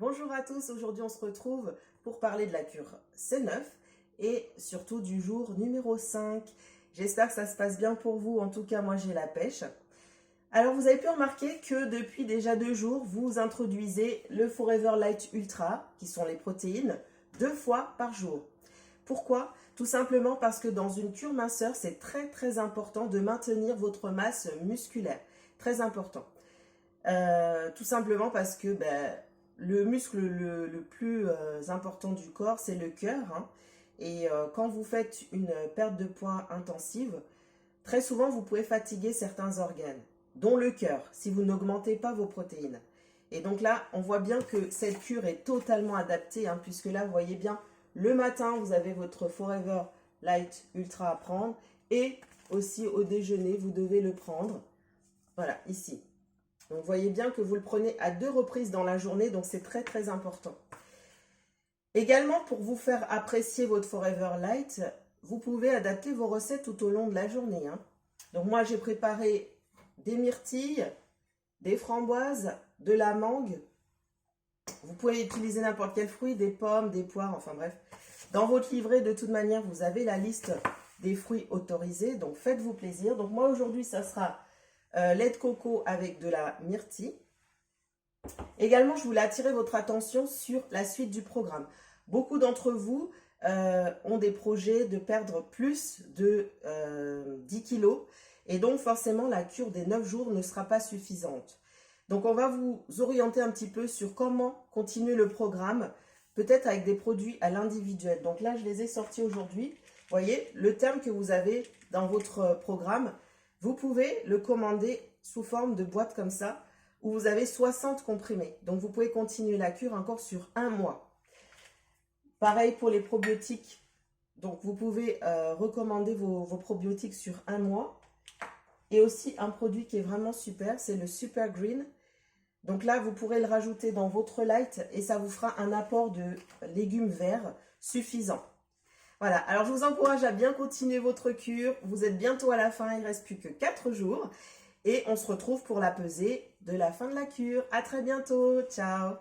Bonjour à tous, aujourd'hui on se retrouve pour parler de la cure C9 et surtout du jour numéro 5. J'espère que ça se passe bien pour vous, en tout cas moi j'ai la pêche. Alors vous avez pu remarquer que depuis déjà 2 jours, vous introduisez le Forever Light Ultra, qui sont les protéines, 2 fois par jour. Pourquoi? Tout simplement parce que dans une cure minceur, c'est très important de maintenir votre masse musculaire. Très important. Tout simplement parce que le muscle le plus important du corps, c'est le cœur. Hein. Et quand vous faites une perte de poids intensive, très souvent vous pouvez fatiguer certains organes, dont le cœur, si vous n'augmentez pas vos protéines. Et donc là, on voit bien que cette cure est totalement adaptée, hein, puisque là, vous voyez bien, le matin, vous avez votre Forever Light Ultra à prendre. Et aussi au déjeuner, vous devez le prendre. Voilà, ici. Donc, vous voyez bien que vous le prenez à 2 reprises dans la journée, donc c'est très important. Également, pour vous faire apprécier votre Forever Light, vous pouvez adapter vos recettes tout au long de la journée. Hein. Donc, moi, j'ai préparé des myrtilles, des framboises, de la mangue. Vous pouvez utiliser n'importe quel fruit, des pommes, des poires, enfin bref. Dans votre livret, de toute manière, vous avez la liste des fruits autorisés, donc faites-vous plaisir. Donc, moi, aujourd'hui, ça sera lait de coco avec de la myrtille. Également, je voulais attirer votre attention sur la suite du programme. Beaucoup d'entre vous ont des projets de perdre plus de 10 kilos et donc forcément la cure des 9 jours ne sera pas suffisante. Donc on va vous orienter un petit peu sur comment continuer le programme, peut-être avec des produits à l'individuel. Donc là, je les ai sortis aujourd'hui. Vous voyez, le thème que vous avez dans votre programme, vous pouvez le commander sous forme de boîte comme ça, où vous avez 60 comprimés. Donc, vous pouvez continuer la cure encore sur 1 mois. Pareil pour les probiotiques. Donc, vous pouvez recommander vos probiotiques sur 1 mois. Et aussi, un produit qui est vraiment super, c'est le Super Green. Donc là, vous pourrez le rajouter dans votre light et ça vous fera un apport de légumes verts suffisant. Voilà, alors je vous encourage à bien continuer votre cure. Vous êtes bientôt à la fin, il ne reste plus que 4 jours. Et on se retrouve pour la pesée de la fin de la cure. À très bientôt, ciao!